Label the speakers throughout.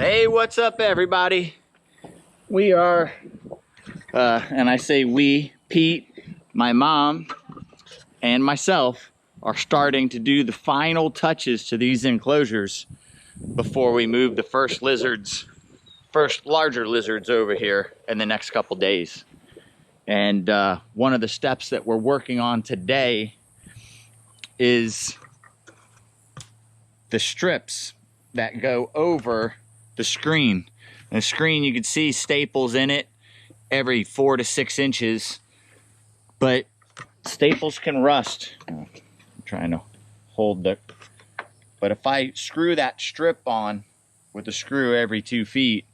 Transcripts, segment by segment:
Speaker 1: Hey, what's up, everybody? We are, and I say we, Pete, my mom, and myself are starting to do the final touches to these enclosures before we move the first larger lizards over here in the next couple days. And one of the steps that we're working on today is the strips that go over the screen. And the screen, you can see staples in it every 4 to 6 inches, but staples can rust. I'm trying to hold but if I screw that strip on with a screw every 2 feet,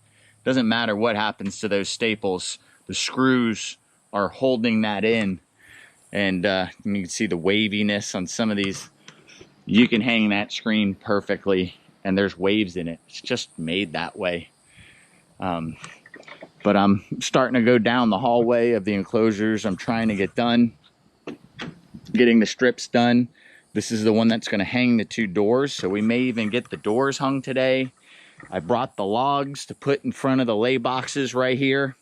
Speaker 1: doesn't matter what happens to those staples, the screws are holding that in. And you can see the waviness on some of these. You can hang that screen perfectly and there's waves in it. It's just made that way. But I'm starting to go down the hallway of the enclosures. I'm trying to get done, getting the strips done. This is the one that's going to hang the 2 doors, so we may even get the doors hung today. I brought the logs to put in front of the lay boxes right here.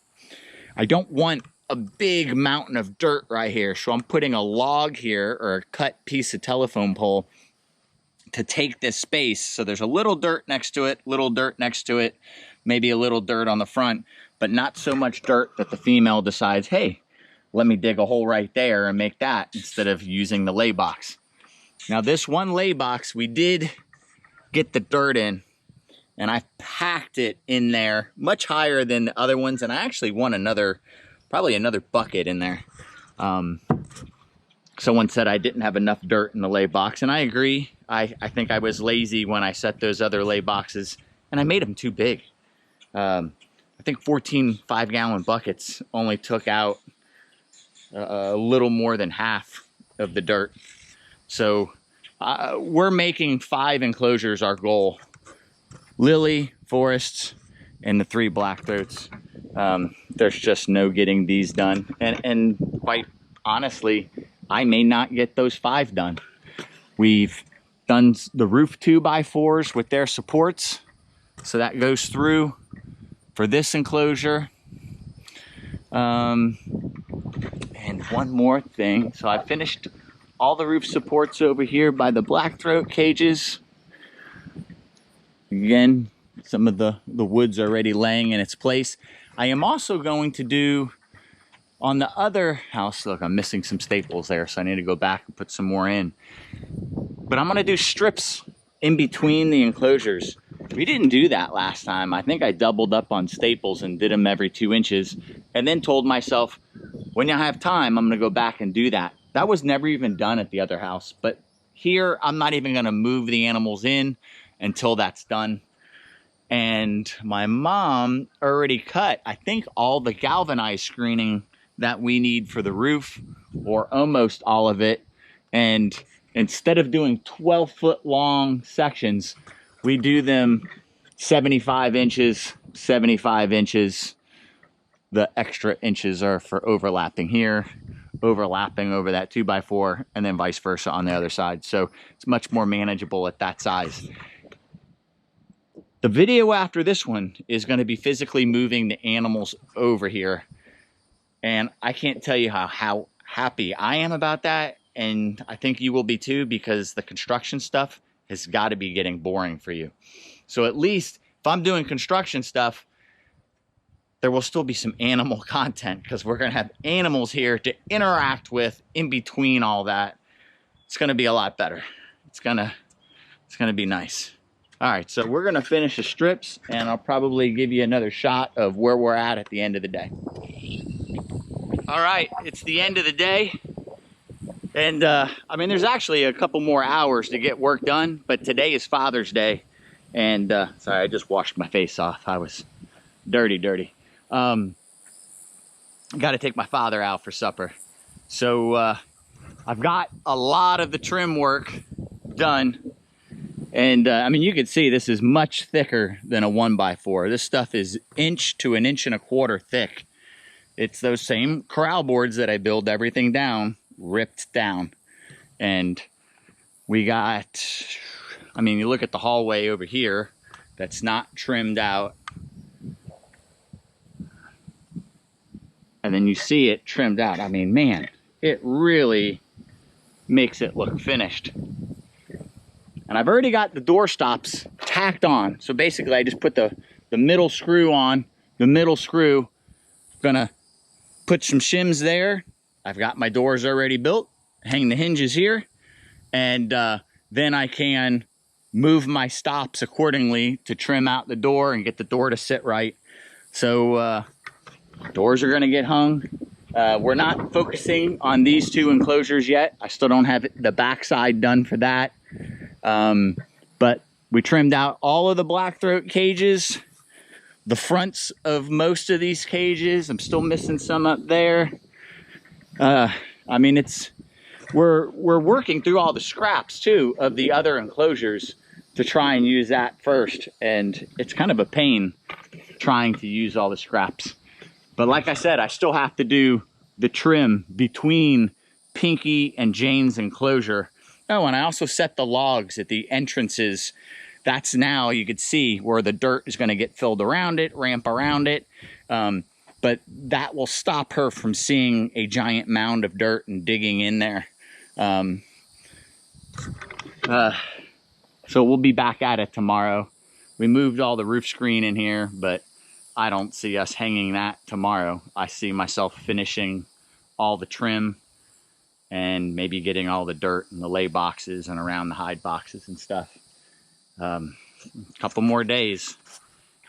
Speaker 1: I don't want a big mountain of dirt right here, so I'm putting a log here, or a cut piece of telephone pole, to take this space. So there's a little dirt next to it, maybe a little dirt on the front, but not so much dirt that the female decides, hey, let me dig a hole right there and make that instead of using the lay box. Now this one lay box, we did get the dirt in, and I packed it in there much higher than the other ones, and I actually want probably another bucket in there. Someone said I didn't have enough dirt in the lay box, and I agree. I think I was lazy when I set those other lay boxes, and I made them too big. I think 14 5-gallon buckets only took out a little more than half of the dirt. So we're making 5 enclosures our goal. Lily, Forests, and the 3 blackthroats. There's just no getting these done. And quite honestly, I may not get those 5 done. We've done the roof 2x4s with their supports. So that goes through for this enclosure. And one more thing. So I finished all the roof supports over here by the blackthroat cages. Again, some of the wood's already laying in its place. I am also going to do on the other house, look, I'm missing some staples there, so I need to go back and put some more in. But I'm gonna do strips in between the enclosures. We didn't do that last time. I think I doubled up on staples and did them every 2 inches, and then told myself, when I have time, I'm gonna go back and do that. That was never even done at the other house, but here, I'm not even gonna move the animals in until that's done. And my mom already cut, I think, all the galvanized screening that we need for the roof, or almost all of it. And instead of doing 12-foot long sections, we do them 75 inches, 75 inches. The extra inches are for overlapping here, overlapping over that 2x4, and then vice versa on the other side. So it's much more manageable at that size. The video after this one is going to be physically moving the animals over here. And I can't tell you how happy I am about that. And I think you will be too, because the construction stuff has got to be getting boring for you. So at least if I'm doing construction stuff, there will still be some animal content, because we're going to have animals here to interact with in between all that. It's going to be a lot better. It's going to be nice. All right, so we're going to finish the strips, and I'll probably give you another shot of where we're at the end of the day. All right, it's the end of the day. And I mean, there's actually a couple more hours to get work done, but today is Father's Day. And sorry, I just washed my face off. I was dirty. Got to take my father out for supper. So I've got a lot of the trim work done. And I mean, you can see this is much thicker than a 1x4. This stuff is 1 inch to 1.25 inches thick. It's those same corral boards that I build everything down, ripped down. And we got, I mean, you look at the hallway over here, that's not trimmed out. And then you see it trimmed out. I mean, man, it really makes it look finished. And I've already got the door stops tacked on. So basically I just put the middle screw on, the middle screw. Gonna put some shims there. I've got my doors already built, hang the hinges here, and then I can move my stops accordingly to trim out the door and get the door to sit right. So doors are gonna get hung. We're not focusing on these two enclosures yet. I still don't have the backside done for that. But we trimmed out all of the blackthroat cages, the fronts of most of these cages. I'm still missing some up there. I mean, we're working through all the scraps too of the other enclosures to try and use that first. And it's kind of a pain trying to use all the scraps. But like I said, I still have to do the trim between Pinky and Jane's enclosure. Oh, and I also set the logs at the entrances. That's now, you could see where the dirt is going to get filled around it, ramp around it. But that will stop her from seeing a giant mound of dirt and digging in there. So we'll be back at it tomorrow. We moved all the roof screen in here, but I don't see us hanging that tomorrow. I see myself finishing all the trim and maybe getting all the dirt in the lay boxes and around the hide boxes and stuff. A couple more days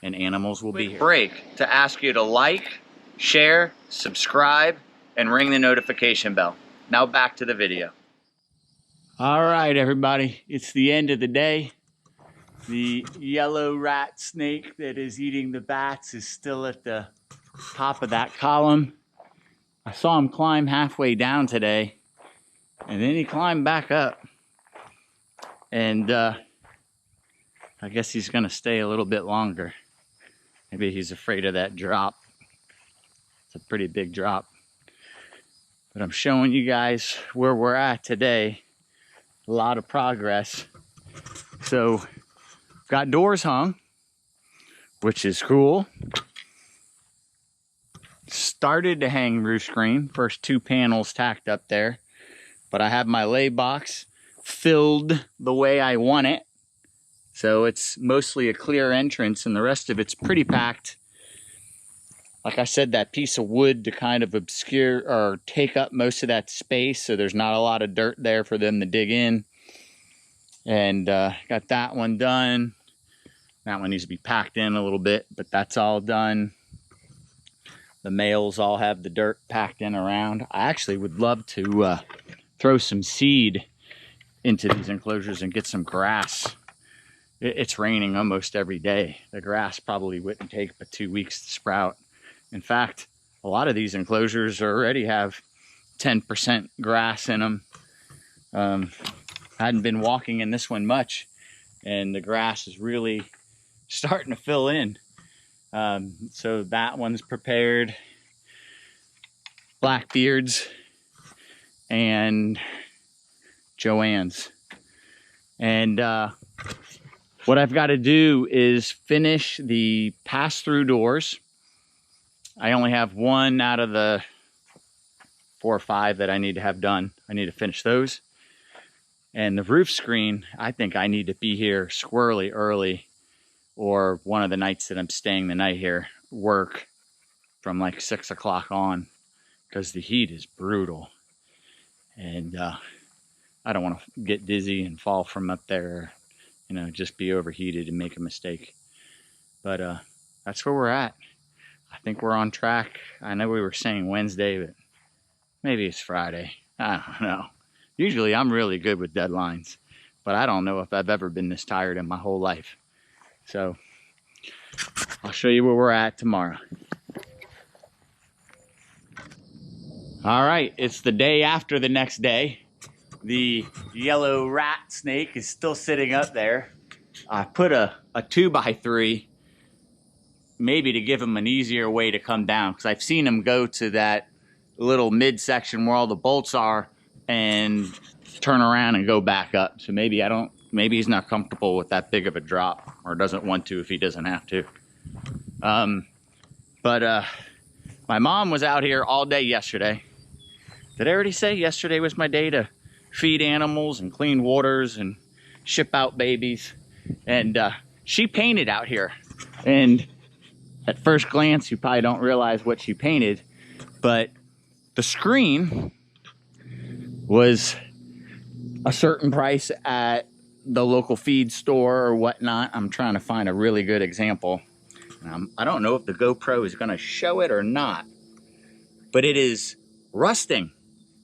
Speaker 1: and animals will be here. Break to ask you to like, share, subscribe, and ring the notification bell. Now back to the video. All right, everybody, it's the end of the day. The yellow rat snake that is eating the bats is still at the top of that column. I saw him climb halfway down today, and then he climbed back up. And I guess he's gonna stay a little bit longer. Maybe he's afraid of that drop. It's a pretty big drop. But I'm showing you guys where we're at today. A lot of progress. So, got doors hung, which is cool. Started to hang roof screen. First 2 panels tacked up there. But I have my lay box filled the way I want it. So it's mostly a clear entrance and the rest of it's pretty packed. Like I said, that piece of wood to kind of obscure or take up most of that space, so there's not a lot of dirt there for them to dig in. And got that one done. That one needs to be packed in a little bit, but that's all done. The males all have the dirt packed in around. I actually would love to throw some seed into these enclosures and get some grass. It's raining almost every day. The grass probably wouldn't take but 2 weeks to sprout. In fact, a lot of these enclosures already have 10% grass in them. I hadn't been walking in this one much, and the grass is really starting to fill in. So that one's prepared. Blackbeard's and Joanne's. And what I've got to do is finish the pass-through doors. I only have 1 out of the 4 or 5 that I need to have done. I need to finish those. And the roof screen, I think I need to be here squirrely early, or one of the nights that I'm staying the night here, work from like 6 o'clock on, because the heat is brutal. And I don't want to get dizzy and fall from up there, you know, just be overheated and make a mistake. But that's where we're at. I think we're on track. I know we were saying Wednesday, but maybe it's Friday. I don't know. Usually I'm really good with deadlines, but I don't know if I've ever been this tired in my whole life. So I'll show you where we're at tomorrow. All right, it's the day after the next day. The yellow rat snake is still sitting up there. I put a 2x3 maybe to give him an easier way to come down, because I've seen him go to that little midsection where all the bolts are and turn around and go back up. So maybe I don't maybe he's not comfortable with that big of a drop, or doesn't want to if he doesn't have to. But my mom was out here all day yesterday. Did I already say yesterday was my day to feed animals and clean waters and ship out babies? And she painted out here. And at first glance, you probably don't realize what she painted, but the screen was a certain price at the local feed store or whatnot. I'm trying to find a really good example. I don't know if the GoPro is going to show it or not, but it is rusting.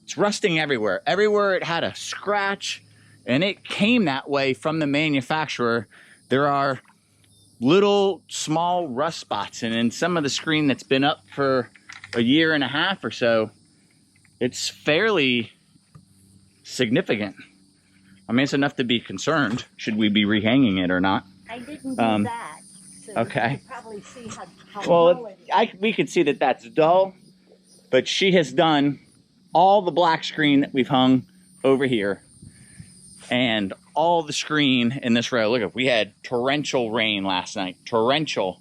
Speaker 1: It's rusting everywhere. Everywhere it had a scratch, and it came that way from the manufacturer. There are little small rust spots, and in some of the screen that's been up for a year and a half or so, it's fairly significant. I mean, it's enough to be concerned. Should we be rehanging it or not?
Speaker 2: I didn't do that. So
Speaker 1: okay.
Speaker 2: You can probably see how
Speaker 1: well,
Speaker 2: dull it is.
Speaker 1: we could see that that's dull, but she has done all the black screen that we've hung over here and all the screen in this row. Look, we had torrential rain last night, torrential.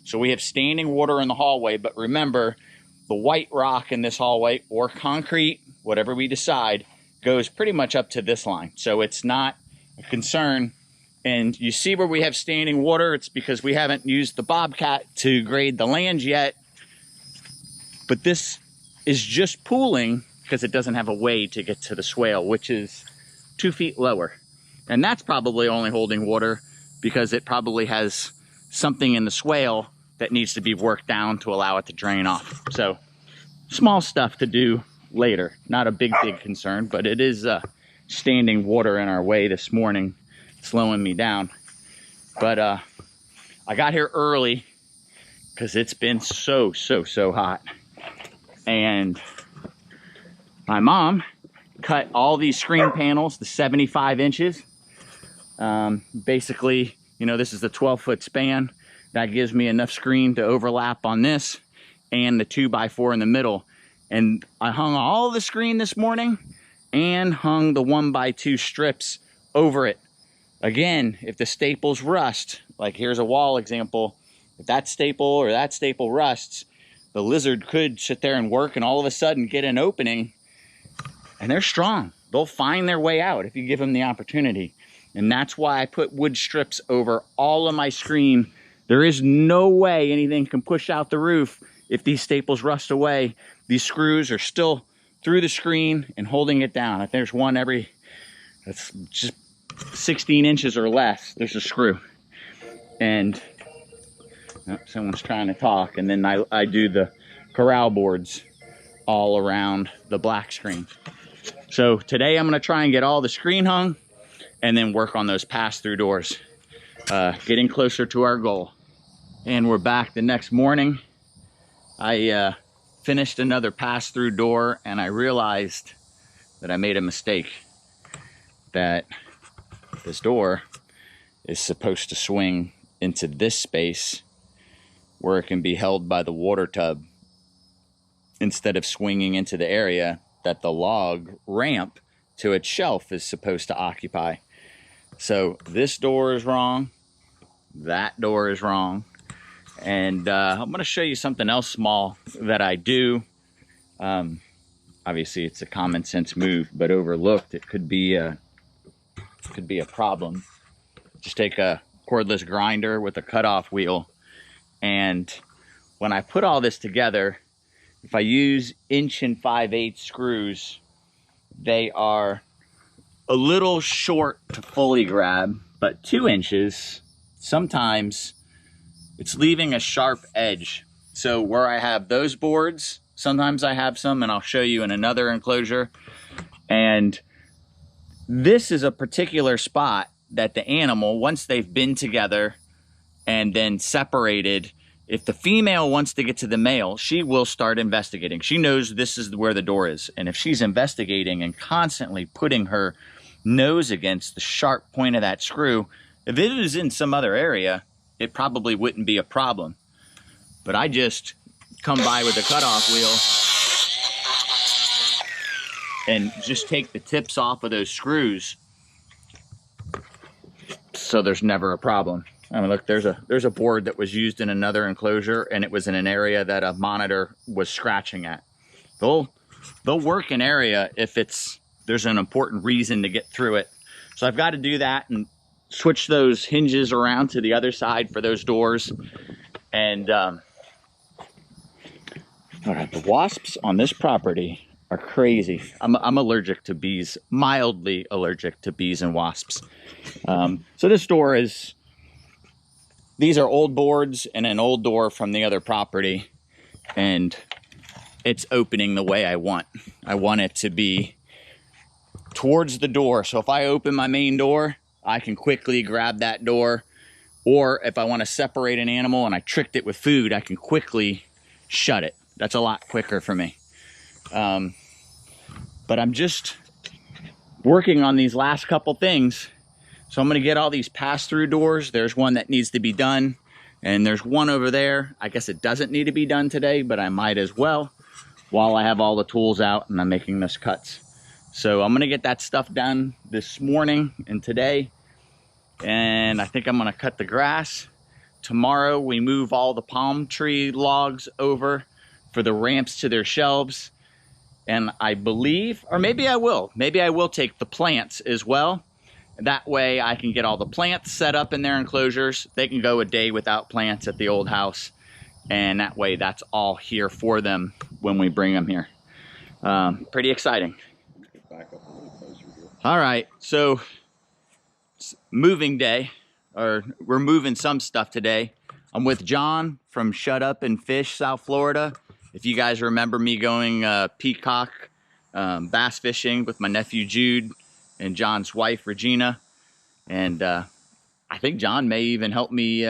Speaker 1: So we have standing water in the hallway, but remember, the white rock in this hallway, or concrete, whatever we decide, goes pretty much up to this line. So it's not a concern. And you see where we have standing water, it's because we haven't used the Bobcat to grade the land yet. But this is just pooling because it doesn't have a way to get to the swale, which is 2 feet lower. And that's probably only holding water because it probably has something in the swale that needs to be worked down to allow it to drain off. So small stuff to do later. Not a big concern, but it is standing water in our way this morning, slowing me down. But I got here early because it's been so hot. And my mom cut all these screen panels to 75 inches. Basically, you know, this is the 12-foot span. That gives me enough screen to overlap on this and the 2x4 in the middle. And I hung all the screen this morning and hung the 1x2 strips over it. Again, if the staples rust, like here's a wall example, if that staple or that staple rusts, the lizard could sit there and work and all of a sudden get an opening. And they're strong. They'll find their way out if you give them the opportunity. And that's why I put wood strips over all of my screen. There is no way anything can push out the roof if these staples rust away. These screws are still through the screen and holding it down. If there's one that's just 16 inches or less, there's a screw. And someone's trying to talk. And then I do the corral boards all around the black screen. So today I'm going to try and get all the screen hung and then work on those pass-through doors, getting closer to our goal. And we're back the next morning. I finished another pass-through door and I realized that I made a mistake, that this door is supposed to swing into this space where it can be held by the water tub instead of swinging into the area that the log ramp to its shelf is supposed to occupy. So this door is wrong, that door is wrong, and I'm going to show you something else small that I do. Obviously it's a common sense move, but overlooked. It could be a problem. Just take a cordless grinder with a cutoff wheel, and when I put all this together, if I use 1 5/8" screws, they are a little short to fully grab, but 2 inches, sometimes it's leaving a sharp edge. So where I have those boards, sometimes I have some, and I'll show you in another enclosure. And this is a particular spot that the animal, once they've been together and then separated, if the female wants to get to the male, she will start investigating. She knows this is where the door is. And if she's investigating and constantly putting her nose against the sharp point of that screw, if it is in some other area, it probably wouldn't be a problem. But I just come by with a cutoff wheel and just take the tips off of those screws. so there's never a problem. I mean, look, there's a board that was used in another enclosure, and it was in an area that a monitor was scratching at. They'll work an area if there's an important reason to get through it. So I've got to do that and switch those hinges around to the other side for those doors. And all right, the wasps on this property are crazy. I'm allergic to bees, mildly allergic to bees and wasps. So this door these are old boards and an old door from the other property, and it's opening the way I want. I want it to be towards the door. So if I open my main door, I can quickly grab that door. Or if I want to separate an animal and I tricked it with food, I can quickly shut it. That's a lot quicker for me. But I'm just working on these last couple things. So I'm going to get all these pass-through doors. There's one that needs to be done, and there's one over there. I guess it doesn't need to be done today, but I might as well while I have all the tools out and I'm making this cuts. So I'm going to get that stuff done this morning and today. And I think I'm going to cut the grass. Tomorrow we move all the palm tree logs over for the ramps to their shelves. And I believe, or maybe I will take the plants as well. That way I can get all the plants set up in their enclosures. They can go a day without plants at the old house. And that way that's all here for them when we bring them here. Pretty exciting. All right, so it's moving day, or we're moving some stuff today. I'm with John from Shut Up and Fish, South Florida. If you guys remember me going peacock bass fishing with my nephew Jude and John's wife Regina, and I think John may even help me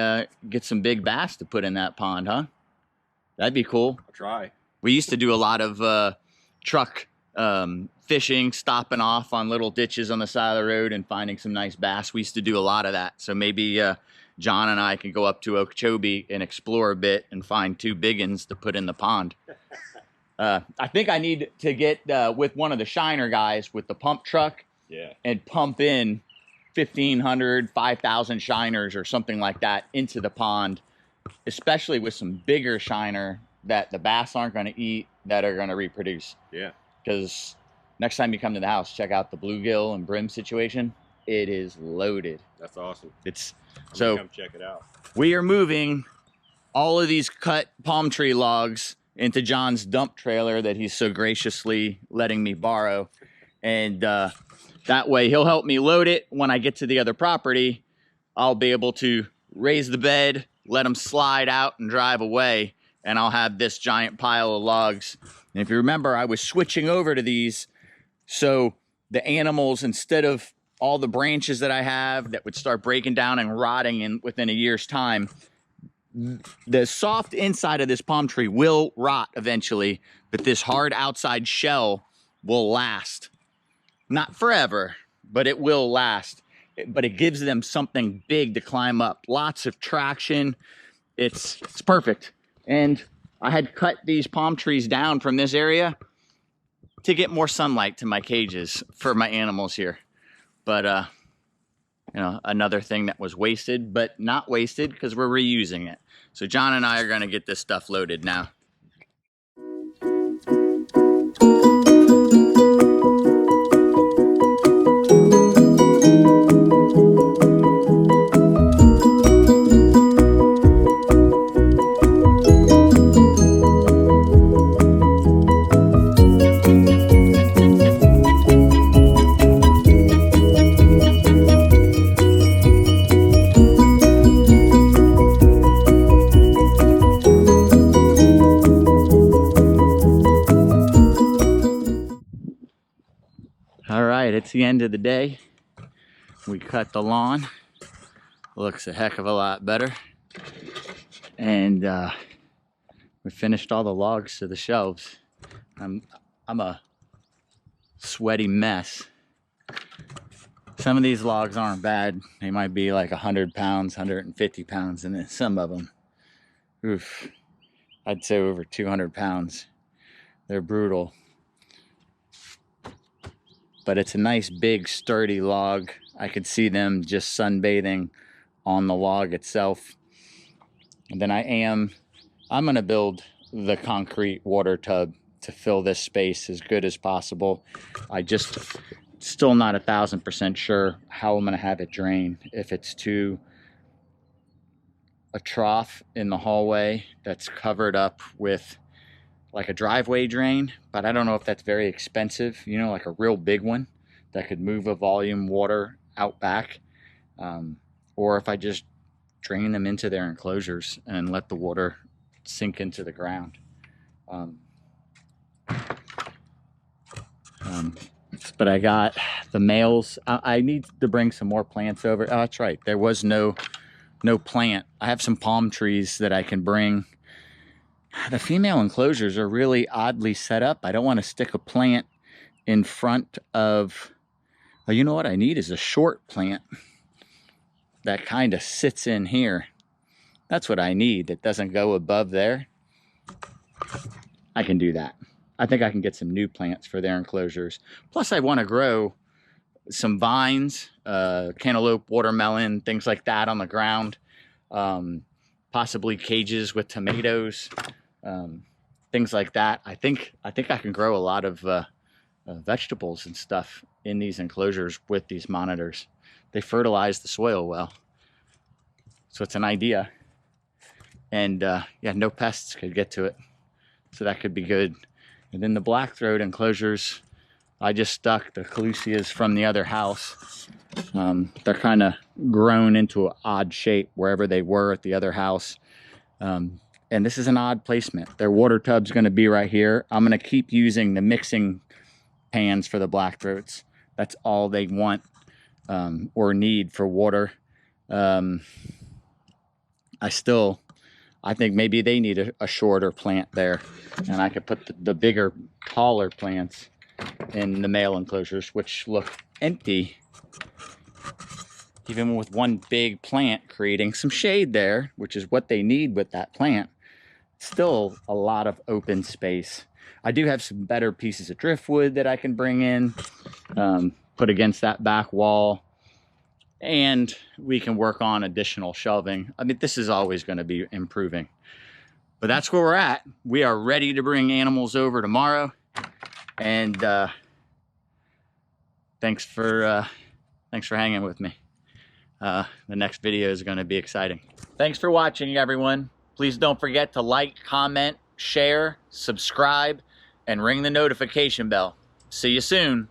Speaker 1: get some big bass to put in that pond, huh? That'd be cool.
Speaker 3: I'll try.
Speaker 1: We used to do a lot of truck fishing, stopping off on little ditches on the side of the road and finding some nice bass. We used to do a lot of that. So maybe John and I can go up to Okeechobee and explore a bit and find 2 big ones to put in the pond. I think I need to get with one of the Shiner guys with the pump truck,
Speaker 3: yeah, and
Speaker 1: pump in 1,500, 5,000 Shiners or something like that into the pond, especially with some bigger Shiner that the bass aren't going to eat, that are going to reproduce.
Speaker 3: Yeah.
Speaker 1: Because next time you come to the house, check out the bluegill and brim situation. It is loaded.
Speaker 3: That's awesome.
Speaker 1: So
Speaker 3: come check it out.
Speaker 1: We are moving all of these cut palm tree logs into John's dump trailer that he's so graciously letting me borrow. And that way he'll help me load it. When I get to the other property, I'll be able to raise the bed, let them slide out and drive away. And I'll have this giant pile of logs. And if you remember, I was switching over to these. So the animals, instead of all the branches that I have that would start breaking down and rotting within a year's time, the soft inside of this palm tree will rot eventually, but this hard outside shell will last. Not forever, but it will last. But it gives them something big to climb up. Lots of traction. It's perfect. And I had cut these palm trees down from this area to get more sunlight to my cages for my animals here. But, you know, another thing that was wasted, but not wasted because we're reusing it. So John and I are going to get this stuff loaded now. It's the end of the day. We cut the lawn. Looks a heck of a lot better. And we finished all the logs to the shelves. I'm a sweaty mess. Some of these logs aren't bad. They might be like 100 pounds, 150 pounds, and then some of them, oof, I'd say over 200 pounds. They're brutal. But it's a nice big sturdy log. I could see them just sunbathing on the log itself. And then I'm gonna build the concrete water tub to fill this space as good as possible. I just still not 1,000% sure how I'm gonna have it drain. If it's to a trough in the hallway that's covered up with like a driveway drain, but I don't know if that's very expensive, you know, like a real big one that could move a volume water out back, or if I just drain them into their enclosures and let the water sink into the ground. But I got the males. I need to bring some more plants over. Oh, that's right. There was no plant. I have some palm trees that I can bring. The female enclosures are really oddly set up. I don't want to stick a plant in front of, well, you know what I need is a short plant that kind of sits in here. That's what I need. That doesn't go above there. I can do that. I think I can get some new plants for their enclosures. Plus I want to grow some vines, cantaloupe, watermelon, things like that on the ground. Possibly cages with tomatoes, things like that. I think I can grow a lot of vegetables and stuff in these enclosures with these monitors. They fertilize the soil well. So it's an idea. And yeah, no pests could get to it. So that could be good. And then the black-throat enclosures, I just stuck the coleusias from the other house. They're kind of grown into an odd shape wherever they were at the other house. And this is an odd placement. Their water tub's going to be right here. I'm going to keep using the mixing pans for the black-throats. That's all they want or need for water. I think maybe they need a shorter plant there, and I could put the bigger, taller plants in the male enclosures, which look empty, even with one big plant creating some shade there, which is what they need with that plant. Still a lot of open space. I do have some better pieces of driftwood that I can bring in, put against that back wall. And we can work on additional shelving. I mean, this is always going to be improving. But that's where we're at. We are ready to bring animals over tomorrow. And thanks for hanging with me. The next video is going to be exciting. Thanks for watching, everyone. Please don't forget to like, comment, share, subscribe, and ring the notification bell. See you soon.